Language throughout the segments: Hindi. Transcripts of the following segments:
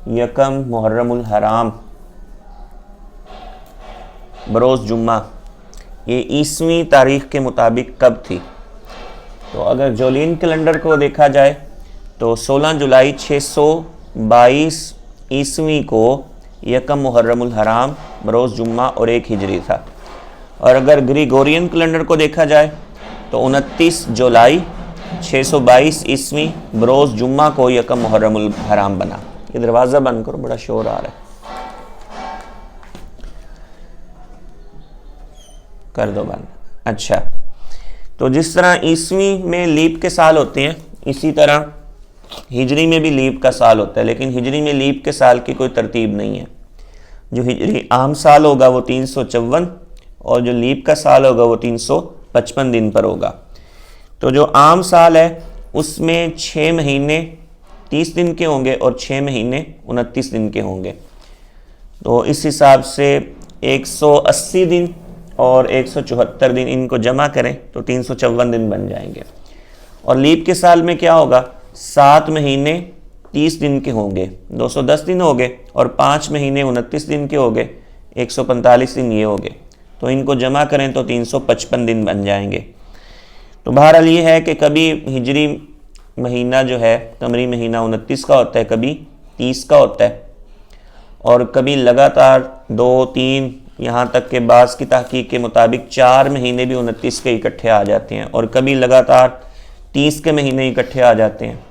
यकम मुहर्रमुल हराम बरोज़ जुम्मा, ये ईस्वी तारीख़ के मुताबिक कब थी? तो अगर जोलियन कैलेंडर को देखा जाए तो 16 जुलाई 622 ईस्वी को यकम मुहर्रमुल हराम बरोज़ जुम्मा और 1 हिजरी था। और अगर ग्रिगोरियन कैलेंडर को देखा जाए तो 29 जुलाई 622 ईस्वी बरोज़ जुम्मा को यकम मुहर्रमुल हराम बना। ये दरवाज़ा बंद करो, बड़ा शोर आ रहा है, कर दो बंद। अच्छा, तो जिस तरह ईस्वी में लीप के साल होते हैं इसी तरह हिजरी में भी लीप का साल होता है, लेकिन हिजरी में लीप के साल की कोई तरतीब नहीं है। जो हिजरी आम साल होगा वो 354 और जो लीप का साल होगा वो 355 दिन पर होगा। तो जो आम साल है उसमें 6 महीने 30 दिन के होंगे और 6 महीने 29 दिन के होंगे। तो इस हिसाब से 180 दिन और 174 दिन, इनको जमा करें तो 354 दिन बन जाएंगे। और लीप के साल में क्या होगा, 7 महीने 30 दिन के होंगे, 210 दिन हो गए, और 5 महीने 29 दिन के हो गए, 145 दिन ये हो गए। तो इनको जमा करें तो 355 दिन बन जाएंगे। तो बहरहाल ये है कि कभी हिजरी महीना जो है कमरी महीना 29 का होता है, कभी 30 का होता है, और कभी लगातार 2-3 यहाँ तक के बास की तहकीक के मुताबिक 4 महीने भी 29 के इकट्ठे आ जाते हैं, और कभी लगातार 30 के महीने इकट्ठे आ जाते हैं।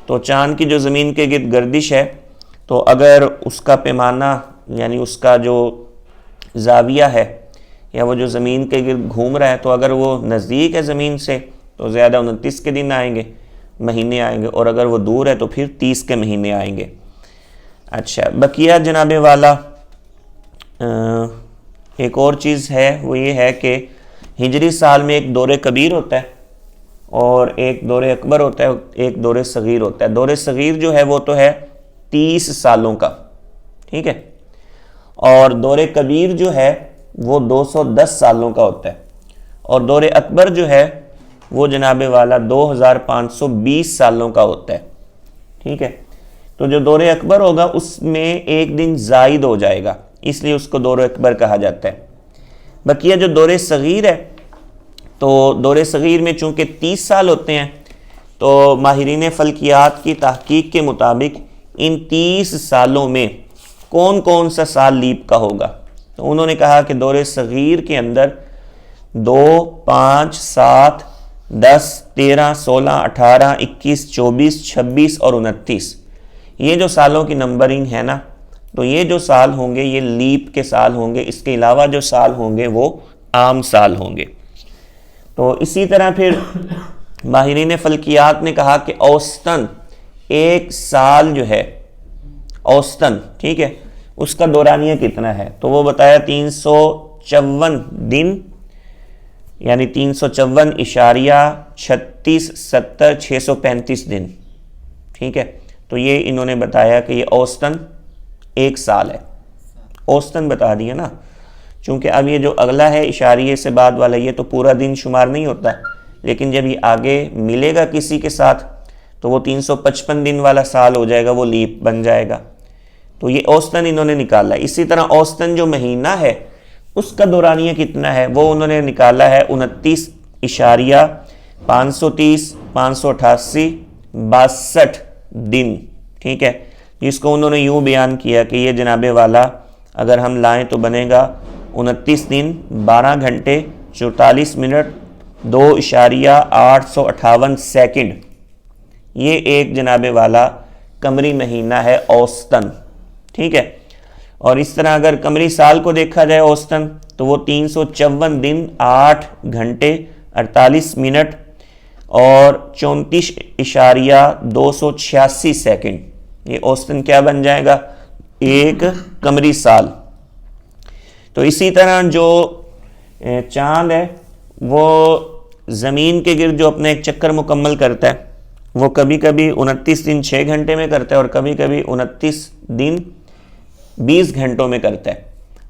तो चाँद की जो ज़मीन के गिर्द गर्दिश है, तो अगर उसका पैमाना यानी उसका जो ज़ाविया है या वो जो ज़मीन के गिर्द घूम रहा है, तो अगर वो नज़दीक है ज़मीन से तो ज़्यादा 29 के दिन आएंगे, महीने आएंगे, और अगर वो दूर है तो फिर 30 के महीने आएंगे। अच्छा, बकिया जनाबे वाला एक और चीज़ है, वो ये है कि हिजरी साल में एक दौरे कबीर होता है और एक दौरे अकबर होता है, एक दौरे सगीर होता है। दौरे सगीर जो है वो तो है 30 सालों का, ठीक है, और दौरे कबीर जो है वो 210 सालों का होता है, और दौरे अकबर जो है वो जनाबे वाला 2520 सालों का होता है, ठीक है। तो जो दौरे अकबर होगा उसमें एक दिन जायद हो जाएगा, इसलिए उसको दौरे अकबर कहा जाता है। बकिया जो दौरे सगीर है, तो दौरे सगीर में चूँकि 30 साल होते हैं, तो माहिरीन फ़ल्कियात की तहकीक के मुताबिक इन 30 सालों में कौन कौन सा साल लीप का होगा। तो उन्होंने कहा कि दौरे सगीर के अंदर 2, 5, 7, 10, 13, 16, 18, 21, 24, 26 और 29, ये जो सालों की नंबरिंग है ना, तो ये जो साल होंगे ये लीप के साल होंगे। इसके अलावा जो साल होंगे वो आम साल होंगे। तो इसी तरह फिर माहिरीन फ़ल्कियात ने कहा कि औसतन एक साल जो है औसतन, ठीक है, उसका दौरानिया कितना है, तो वो बताया 354 दिन, यानी 354.3670 दिन, ठीक है। तो ये इन्होंने बताया कि ये औसतन एक साल है, औसतन बता दिया ना, चूँकि अब ये जो अगला है इशारिये से बाद वाला, ये तो पूरा दिन शुमार नहीं होता है, लेकिन जब ये आगे मिलेगा किसी के साथ तो वो 355 दिन वाला साल हो जाएगा, वो लीप बन जाएगा। तो ये औसतन इन्होंने निकाला है। इसी तरह औसतन जो महीना है उसका दौरानिया कितना है वो उन्होंने निकाला है 29.530 588 62 दिन, ठीक है। जिसको उन्होंने यूँ बयान किया कि ये जनाबे वाला अगर हम लाएं तो बनेगा 29 दिन 12 घंटे 44 मिनट 2.858 सेकंड। ये एक जनाबे वाला कमरी महीना है औसतन, ठीक है। और इस तरह अगर कमरी साल को देखा जाए औसतन, तो वो 354 दिन 8 घंटे 48 मिनट और 34.286 सेकंड। ये औसतन क्या बन जाएगा, एक कमरी साल। तो इसी तरह जो चाँद है वो ज़मीन के गिर्द जो अपना एक चक्कर मुकम्मल करता है, वो कभी कभी 29 दिन 6 घंटे में करता है और कभी कभी 29 दिन 20 घंटों में करता है।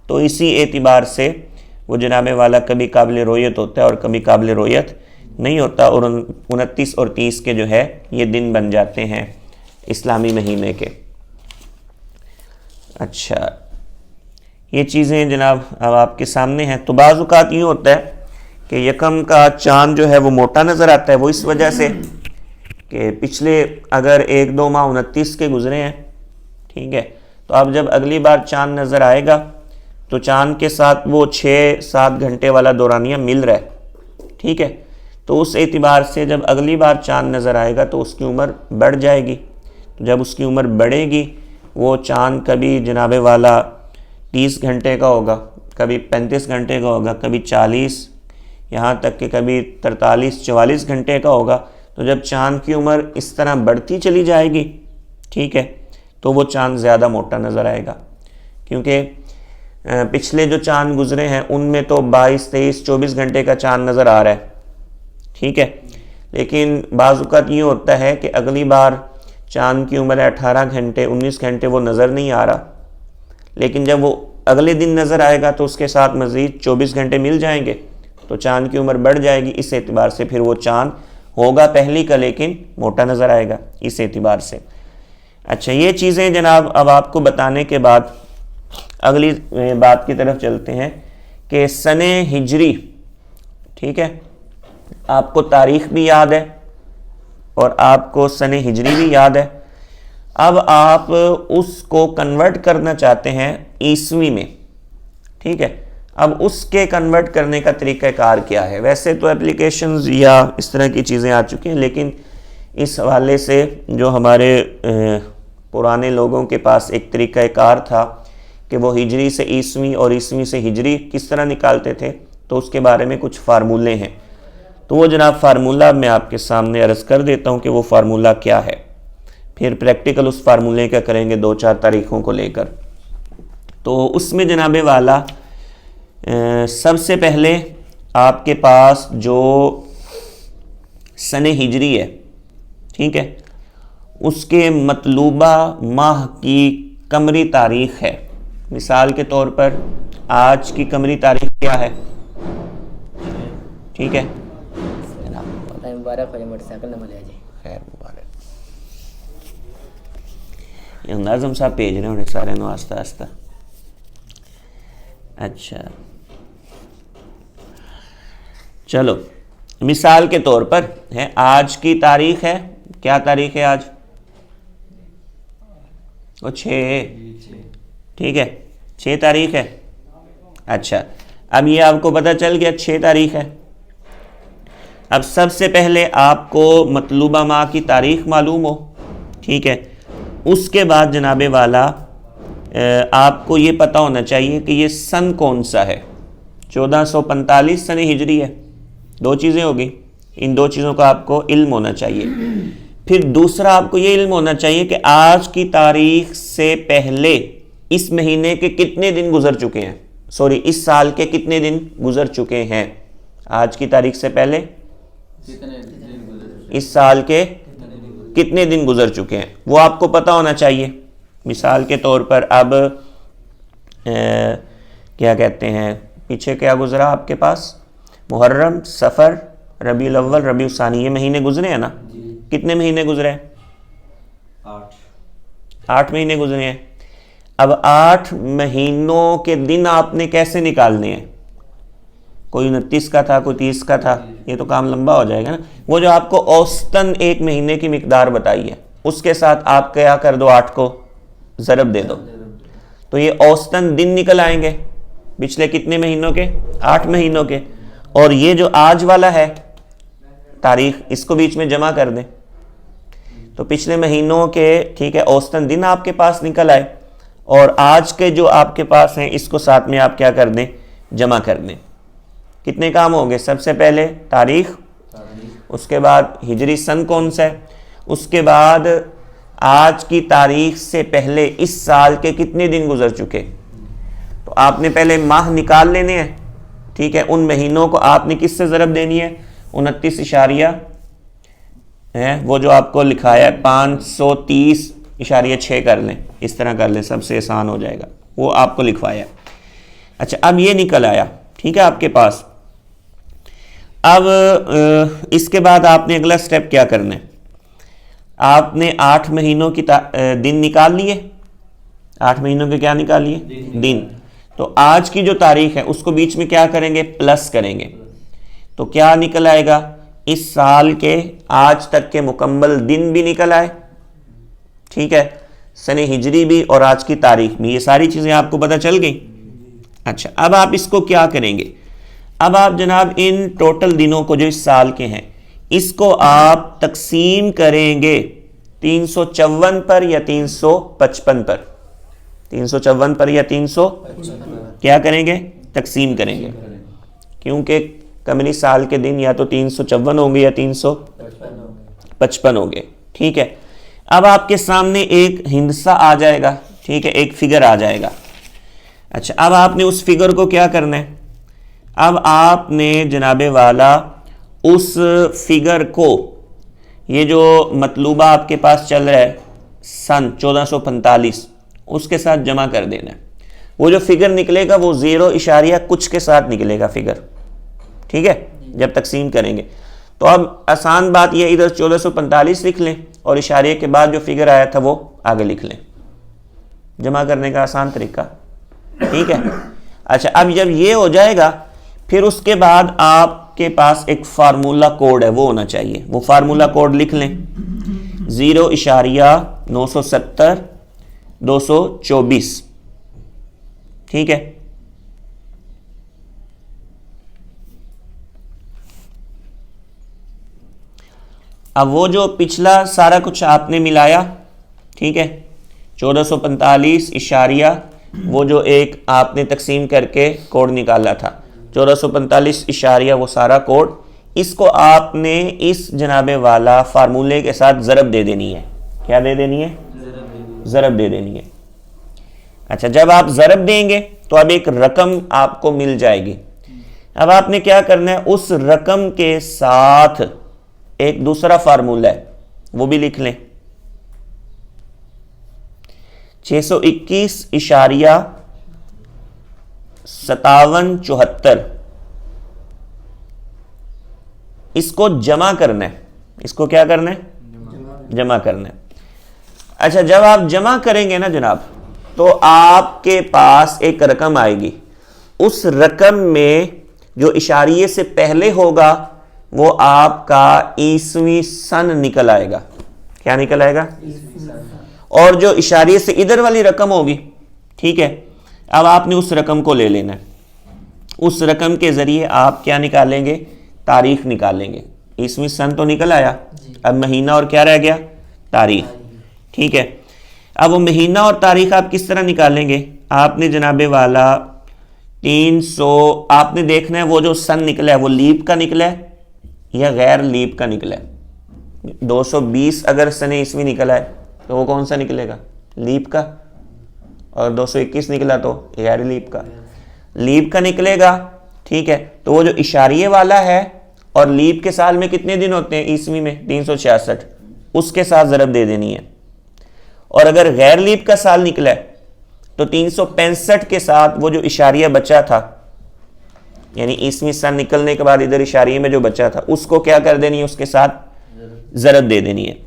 तो इसी एतबार से वो जनाबे वाला कभी काबिल रोयत होता है और कभी काबिल रोयत नहीं होता, और 29 और 30 के जो है ये दिन बन जाते हैं इस्लामी महीने के। अच्छा, ये चीज़ें जनाब अब आपके सामने हैं। तो बाज़ औक़ात यूँ होता है कि यकम का चाँद जो है वो मोटा नज़र आता है, वो इस वजह से कि पिछले अगर 1-2 माह 29 के गुजरे हैं, ठीक है, तो अब जब अगली बार चाँद नज़र आएगा तो चाँद के साथ वो 6-7 घंटे वाला दौरानिया मिल रहा है, ठीक है। तो उस एतबार से जब अगली बार चाँद नज़र आएगा तो उसकी उम्र बढ़ जाएगी। तो जब उसकी उम्र बढ़ेगी वो चाँद कभी जनाबे वाला 30 घंटे का होगा, कभी 35 घंटे का होगा, कभी 40, यहाँ तक कि कभी 43-44 घंटे का होगा। तो जब चाँद की उम्र इस तरह बढ़ती चली जाएगी, ठीक है, तो वो चाँद ज़्यादा मोटा नज़र आएगा। क्योंकि पिछले जो चाँद गुजरे हैं उनमें तो 22, 23, 24 घंटे का चाँद नज़र आ रहा है, ठीक है। लेकिन बाज़ औक़ात ये होता है कि अगली बार चाँद की उम्र है 18 घंटे, 19 घंटे, वो नज़र नहीं आ रहा, लेकिन जब वो अगले दिन नज़र आएगा तो उसके साथ मज़ीद 24 घंटे मिल जाएंगे, तो चाँद की उम्र बढ़ जाएगी। इस एतबार से फिर वो चाँद होगा पहली का लेकिन मोटा नज़र आएगा इस एतबार से। अच्छा, ये चीज़ें जनाब अब आपको बताने के बाद अगली बात की तरफ चलते हैं कि सने हिजरी, ठीक है, आपको तारीख़ भी याद है और आपको सने हिजरी भी याद है। अब आप उसको कन्वर्ट करना चाहते हैं ईस्वी में, ठीक है। अब उसके कन्वर्ट करने का तरीक़ाकार क्या है? वैसे तो एप्लीकेशंस या इस तरह की चीज़ें आ चुकी हैं, लेकिन इस हवाले से जो हमारे पुराने लोगों के पास एक तरीक़ाकार था कि वो हिजरी से ईस्वी और ईस्वी से हिजरी किस तरह निकालते थे, तो उसके बारे में कुछ फार्मूले हैं। तो वो जनाब फार्मूला मैं आपके सामने अर्ज़ कर देता हूँ कि वो फार्मूला क्या है, फिर प्रैक्टिकल उस फार्मूले का करेंगे 2-4 तारीख़ों को लेकर। तो उसमें जनाबे वाला सबसे पहले आपके पास जो सने हिजरी है, ठीक है, उसके मतलूबा माह की कमरी तारीख़ है। मिसाल के तौर पर आज की कमरी तारीख़ क्या है, ठीक है, मुबारक हो मोटरसाइकिल न मिले जी, खैर मुबारक। ये नाज़म साहब भेज रहे होने सारे नो आस्ता आस्ता। अच्छा चलो, मिसाल के तौर पर है आज की तारीख है, क्या तारीख है आज? वो 6, ठीक है, 6 तारीख है। अच्छा, अब ये आपको पता चल गया 6 तारीख है। अब सबसे पहले आपको मतलूबा माह की तारीख मालूम हो, ठीक है। उसके बाद जनाबे वाला आपको ये पता होना चाहिए कि ये सन कौन सा है। 1445 सन हिजरी है। 2 चीज़ें होगी, इन 2 चीज़ों का आपको इल्म होना चाहिए। फिर दूसरा आपको ये इल्म होना चाहिए कि आज की तारीख से पहले इस महीने के कितने दिन गुजर चुके हैं, सॉरी इस साल के कितने दिन गुजर चुके हैं। आज की तारीख से पहले इस साल के कितने दिन गुजर चुके हैं वो आपको पता होना चाहिए। मिसाल के तौर पर अब क्या कहते हैं, पीछे क्या गुजरा आपके पास, मुहर्रम, सफ़र, रबीउल अव्वल, रबीउल सानी, ये महीने गुजरे हैं ना। कितने महीने गुजरे हैं? 8 महीने गुजरे हैं। अब 8 महीनों के दिन आपने कैसे निकालने हैं? कोई 29 का था, कोई 30 का था, ये तो काम लंबा हो जाएगा ना। वो जो आपको औसतन 1 महीने की मिकदार बताई है उसके साथ आप क्या कर दो, 8 को ज़रब दे दो, तो ये औसतन दिन निकल आएंगे पिछले कितने महीनों के, 8 महीनों के। और ये जो आज वाला है तारीख, इसको बीच में जमा कर दें तो पिछले महीनों के, ठीक है, औसतन दिन आपके पास निकल आए और आज के जो आपके पास हैं इसको साथ में आप क्या कर दें, जमा कर दें। कितने काम होंगे? सबसे पहले तारीख, उसके बाद हिजरी सन कौन सा है, उसके बाद आज की तारीख से पहले इस साल के कितने दिन गुजर चुके। तो आपने पहले माह निकाल लेने हैं, ठीक है। उन महीनों को आपने किससे ज़रब देनी है? 29 इशारिया है वो जो आपको लिखाया है 530.6 कर लें, इस तरह कर लें, सबसे आसान हो जाएगा, वो आपको लिखवाया। अच्छा, अब ये निकल आया, ठीक है, आपके पास। अब इसके बाद आपने अगला स्टेप क्या करना है? आपने 8 महीनों की दिन निकाल लिए, 8 महीनों के क्या निकालिए? दिन। तो आज की जो तारीख है उसको बीच में क्या करेंगे? प्लस करेंगे। तो क्या निकल आएगा? इस साल के आज तक के मुकम्मल दिन भी निकल आए, ठीक है, सने हिजरी भी और आज की तारीख भी, ये सारी चीज़ें आपको पता चल गई। अच्छा, अब आप इसको क्या करेंगे? अब आप जनाब इन टोटल दिनों को जो इस साल के हैं इसको आप तकसीम करेंगे 354 पर या 355 पर। 354 पर या 300 क्या करेंगे? तकसीम करेंगे, क्योंकि कमरी साल के दिन या तो 354 होंगे या 355 होंगे, ठीक है। अब आपके सामने एक हिंसा आ जाएगा, ठीक है, एक फिगर आ जाएगा। अच्छा, अब आपने उस फिगर को क्या करना है? अब आपने जनाबे वाला उस फिगर को, ये जो मतलूबा आपके पास चल रहा है सन 1445, उसके साथ जमा कर देना है। वो जो फिगर निकलेगा वो 0 इशारिया कुछ के साथ निकलेगा फिगर, ठीक है, जब तकसीम करेंगे। तो अब आसान बात ये, इधर 1445 लिख लें और इशारे के बाद जो फिगर आया था वो आगे लिख लें, जमा करने का आसान तरीका, ठीक है। अच्छा, अब जब ये हो जाएगा फिर उसके बाद आपके पास एक फार्मूला कोड है, वो होना चाहिए। वो फार्मूला कोड लिख लें 0.970 224, ठीक है। अब वो जो पिछला सारा कुछ आपने मिलाया, ठीक है, 1445 इशारिया वो जो एक आपने तकसीम करके कोड निकाला था 1445 इशारिया, वो सारा कोड, इसको आपने इस जनाबे वाला फार्मूले के साथ ज़रब दे देनी है। क्या दे देनी है? ज़रब दे देनी है। अच्छा, जब आप ज़रब देंगे तो अब एक रकम आपको मिल जाएगी। अब आपने क्या करना है? उस रकम के साथ एक दूसरा फार्मूला है, वो भी लिख लें 621 इशारिया 5774। इसको जमा करना है। इसको क्या करना है? जमा करना है। अच्छा, जब आप जमा करेंगे ना जनाब, तो आपके पास एक रकम आएगी। उस रकम में जो इशारिये से पहले होगा वो आपका ईसवी सन निकल आएगा। क्या निकल आएगा? और जो इशारिये से इधर वाली रकम होगी, ठीक है, अब आपने उस रकम को ले लेना है। उस रकम के जरिए आप क्या निकालेंगे? तारीख निकालेंगे। ईसवी सन तो निकल आया, अब महीना और क्या रह गया? तारीख, ठीक है। अब वो महीना और तारीख आप किस तरह निकालेंगे? आपने जनाबे वाला 300 आपने देखना है वो जो सन निकला है वो लीप का निकला है या गैर लीप का निकला है। 220 अगर सने ईस्वी निकला है तो वो कौन सा निकलेगा? लीप का। और 221 निकला तो गैर लीप का। लीप का निकलेगा, ठीक है। तो वो जो इशारिये वाला है, और लीप के साल में कितने दिन होते हैं ईस्वी में? 366, उसके साथ ज़रब दे देनी है। और अगर गैर लीप का साल निकला है तो 365 के साथ वो जो इशारिया बचा था, यानी ईस्वी सन निकलने के बाद इधर इशारिये में जो बचा था उसको क्या कर देनी है? उसके साथ ज़रब दे देनी है।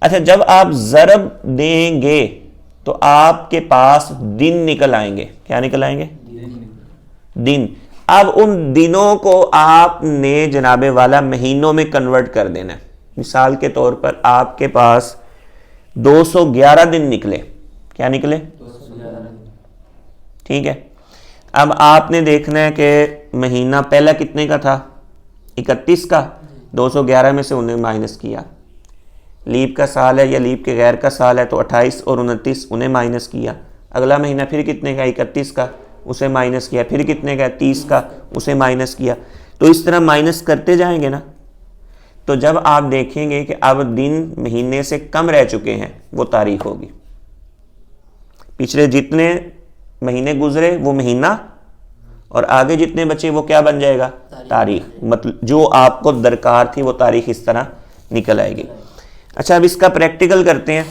अच्छा, जब आप ज़रब देंगे तो आपके पास दिन निकल आएंगे। क्या निकल आएंगे? दिन। अब उन दिनों को आपने जनाबे वाला महीनों में कन्वर्ट कर देना है। मिसाल के तौर पर आपके पास 211 दिन निकले। क्या निकले? ठीक है। अब आपने देखना है कि महीना पहला कितने का था? 31 का। 211 में से उन्हें माइनस किया। लीप का साल है या लीप के गैर का साल है तो 28 और 29 उन्हें माइनस किया। अगला महीना फिर कितने का? 31 का, उसे माइनस किया। फिर कितने का? 30 का, उसे माइनस किया। तो इस तरह माइनस करते जाएंगे ना, तो जब आप देखेंगे कि अब दिन महीने से कम रह चुके हैं वो तारीख होगी। पिछले जितने महीने गुजरे वो महीना, और आगे जितने बचे वो क्या बन जाएगा? तारीख। मतलब जो आपको दरकार थी वो तारीख इस तरह निकल आएगी। अच्छा, अब इसका प्रैक्टिकल करते हैं।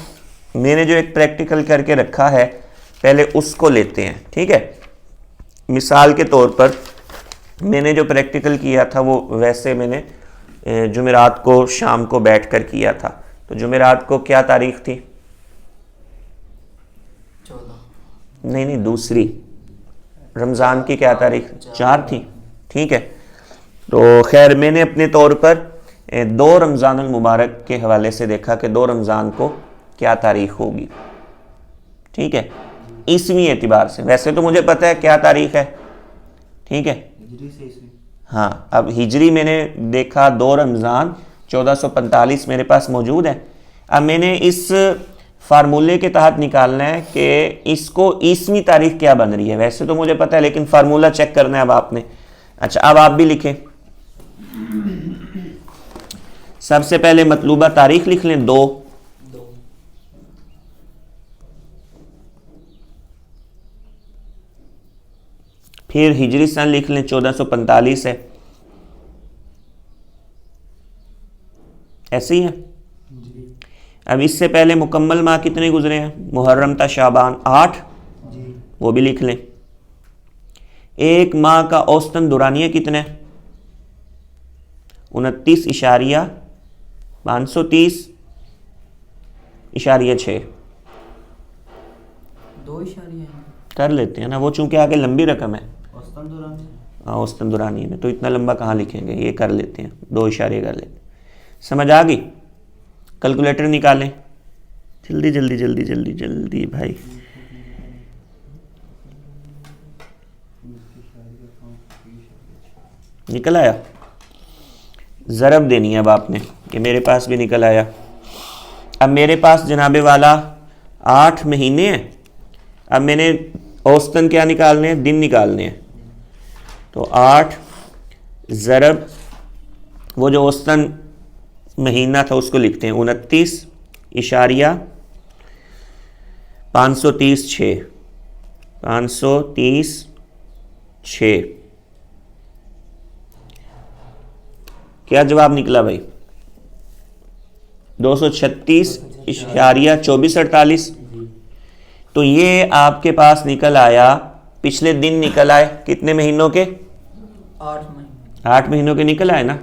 मैंने जो एक प्रैक्टिकल करके रखा है पहले उसको लेते हैं, ठीक है। मिसाल के तौर पर मैंने जो प्रैक्टिकल किया था वो वैसे मैंने जुमेरात को शाम को बैठकर किया था। तो जुमेरात को क्या तारीख थी? नहीं नहीं, दूसरी रमज़ान की क्या तारीख? 4 थी। ठीक है, तो खैर मैंने अपने तौर पर 2 रमज़ान मुबारक के हवाले से देखा कि 2 रमज़ान को क्या तारीख होगी। ठीक है, ईसवी एतबार से। वैसे तो मुझे पता है क्या तारीख है, ठीक है, हिजरी से ईसवी। हाँ, अब हिजरी मैंने देखा 2 रमज़ान 1445 मेरे पास मौजूद है। अब मैंने इस फार्मूले के तहत निकालना है कि इसको ईसवी तारीख क्या बन रही है। वैसे तो मुझे पता है, लेकिन फार्मूला चेक करना है अब आपने। अच्छा, अब आप भी लिखें। सबसे पहले मतलूबा तारीख लिख लें 2, फिर हिजरी सन लिख लें 1445 है। ऐसे ही है। जी अब इससे पहले मुकम्मल माह कितने गुजरे हैं? मुहर्रम था, शाबान 8, जी वो भी लिख लें। एक माह का औसतन दुरानिया कितना है? 29,530,6 2 इशारे कर लेते हैं ना, वो चूंकि आगे लंबी रकम है। औसतन दौरान। हाँ, औसतन दुरानिया में तो इतना लंबा कहाँ लिखेंगे, ये कर लेते हैं, 2 इशारे कर लेते हैं। समझ आ गई? कैलकुलेटर निकालें, जल्दी जल्दी जल्दी जल्दी जल्दी भाई। निकल आया? ज़रब देनी है अब आपने, कि मेरे पास भी निकल आया। अब मेरे पास जनाबे वाला 8 महीने हैं। अब मैंने औसतन क्या निकालने हैं? दिन निकालने हैं। तो 8 ज़रब वो जो औसतन महीना था उसको लिखते हैं 29,530,6 530,6। क्या जवाब निकला भाई? 236,24,48। तो ये आपके पास निकल आया, पिछले दिन निकल आए कितने महीनों के? 8 महीने। 8 महीनों के निकल आए ना।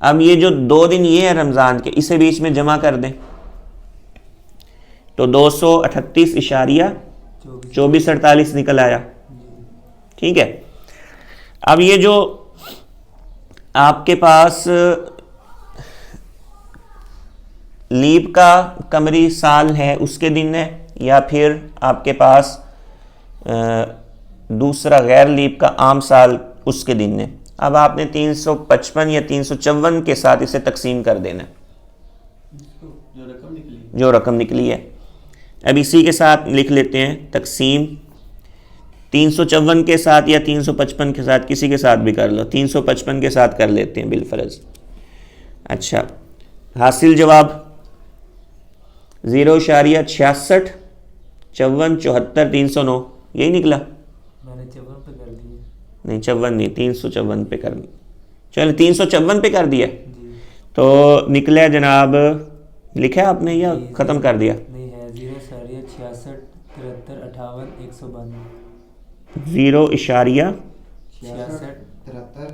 अब ये जो 2 दिन ये है रमज़ान के, इसे बीच में जमा कर दें तो 238,24,48 निकल आया। ठीक है, अब ये जो आपके पास लीप का कमरी साल है उसके दिन है, या फिर आपके पास दूसरा गैर लीप का आम साल उसके दिन है। अब आपने 355 या 354 के साथ इसे तकसीम कर देना, जो रकम निकली है। अब इसी के साथ लिख लेते हैं तकसीम 354 के साथ या 355 के साथ, किसी के साथ भी कर लो, 355 के साथ कर लेते हैं बिलफर्ज। अच्छा, हासिल जवाब 0.66 54 74 309 यही निकला। मैंने 54 पे कर दिया। नहीं 54 नहीं, 354 पे कर, चलो 354 पे कर दिया। जी तो निकला जनाब, लिखा है आपने या ख़त्म कर दिया? नहीं है, 0.66 73 58 192 0.66 66 73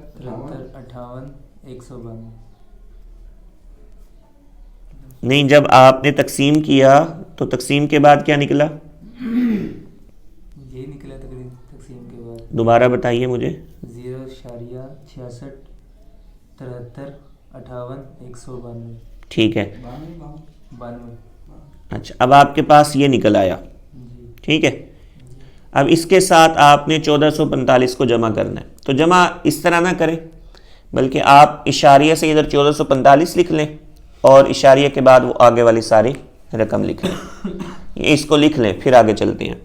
58 192। नहीं, जब आपने तकसीम किया तो तकसीम के बाद क्या निकला? यही निकला तकसीम के बाद। दोबारा बताइए मुझे। 0.66 73 58 192। ठीक है, 92। अच्छा, अब आपके पास ये निकल आया। जी ठीक है, अब इसके साथ आपने 1445 को जमा करना है। तो जमा इस तरह ना करें, बल्कि आप इशारिया से इधर 1445 लिख लें और इशारिया के बाद वो आगे वाली सारी रकम लिख लें। ये इसको लिख लें, फिर आगे चलते हैं।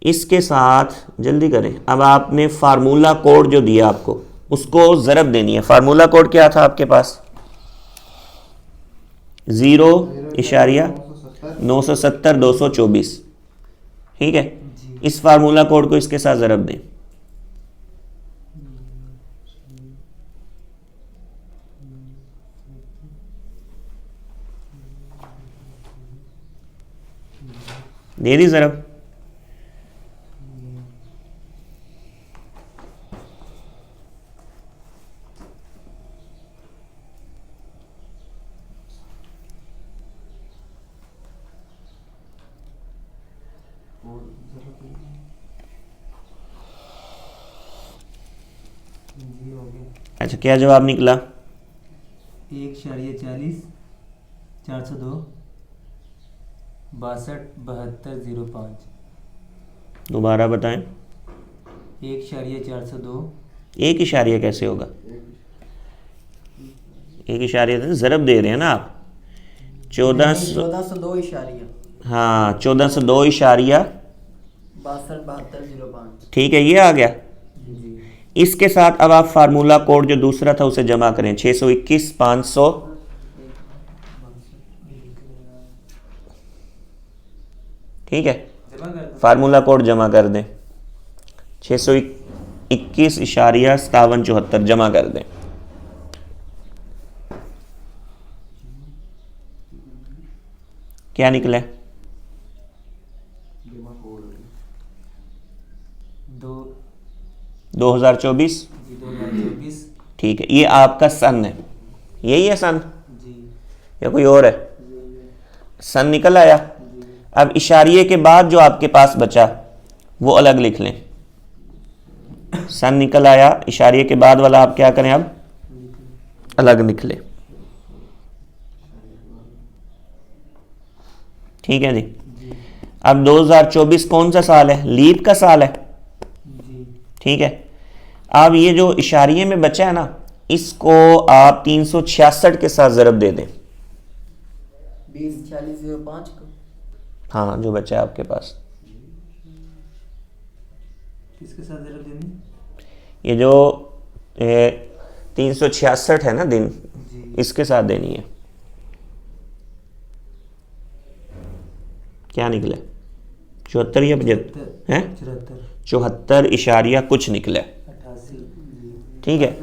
इसके साथ जल्दी करें। अब आपने फार्मूला कोड जो दिया आपको उसको ज़रब देनी है। फार्मूला कोड क्या था आपके पास? 0.970 224। ठीक है, इस फार्मूला कोड को इसके साथ ज़रब दें। दे दी ज़रब। जी हो गया। अच्छा, क्या जवाब निकला? 1.40 402 62 72 05। दोबारा बताएं। 1.402 एक इशारिया कैसे होगा? एक इशारिया तो ज़रब दे रहे हैं ना आप। 1402 इशारिया हाँ, 1402 इशारिया 62 72 05। ठीक है, ये आ गया। जी। इसके साथ अब आप फार्मूला कोड जो दूसरा था उसे जमा करें, 621 500। ठीक है, जमा कर दो। फार्मूला कोड जमा कर दें, 621 इशारिया 5774 जमा कर दें। क्या निकले? 2024। जी 2024। ठीक है, ये आपका सन है, यही है सन जी। या कोई और है? सन निकल आया। अब इशारिये के बाद जो आपके पास बचा वो अलग लिख लें। सन निकल आया, इशारिये के बाद वाला आप क्या करें, अब अलग लिख लें। ठीक है जी। अब 2024 कौन सा साल है? लीप का साल है। जी। ठीक है, अब ये जो इशारिये में बचा है ना, इसको आप 366 के साथ ज़रब दे दें। 20 40 05 को हाँ, जो बचा है आपके पास, किसके साथ ज़रा देनी? ये जो 366 है ना दिन, जी। इसके साथ देनी है। क्या निकले? 74 या 75 हैं? 74 इशारिया कुछ निकले। 88। ठीक है,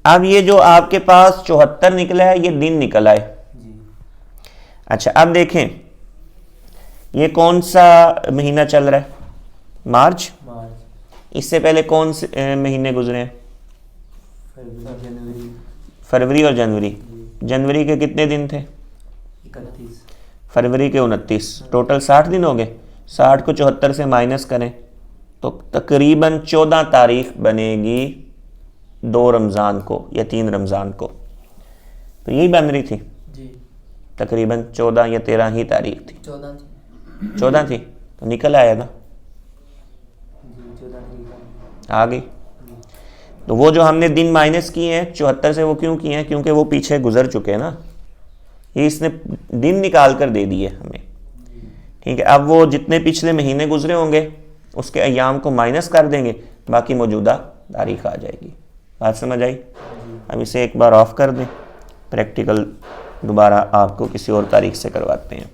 अब ये जो आपके पास 74 निकला है, ये दिन निकल आए। जी। अच्छा, अब देखें ये कौन सा महीना चल रहा है? मार्च। मार्च। इससे पहले कौन से महीने गुजरे हैं? फरवरी जनवरी। फरवरी और जनवरी। जनवरी के कितने दिन थे? 31। फरवरी के 29। टोटल 60 दिन हो गए। 60 को 74 से माइनस करें तो तकरीबन 14 तारीख बनेगी 2 रमज़ान को या 3 रमज़ान को। तो यही बन रही थी, जी तकरीबन 14 या 13 ही तारीख थी। 14 थी तो निकल आया ना, जी 14 तारीख। आ गई। तो वो जो हमने दिन माइनस किए हैं 74 से, वो क्यों किए हैं? क्योंकि वो पीछे गुजर चुके हैं ना, ये इसने दिन निकाल कर दे दिए हमें। ठीक है, अब वो जितने पिछले महीने गुजरे होंगे उसके अयाम को माइनस कर देंगे, बाकी मौजूदा तारीख आ जाएगी। बात समझ आई? अब इसे एक बार ऑफ कर दें, प्रैक्टिकल दोबारा आपको किसी और तारीख से करवाते हैं।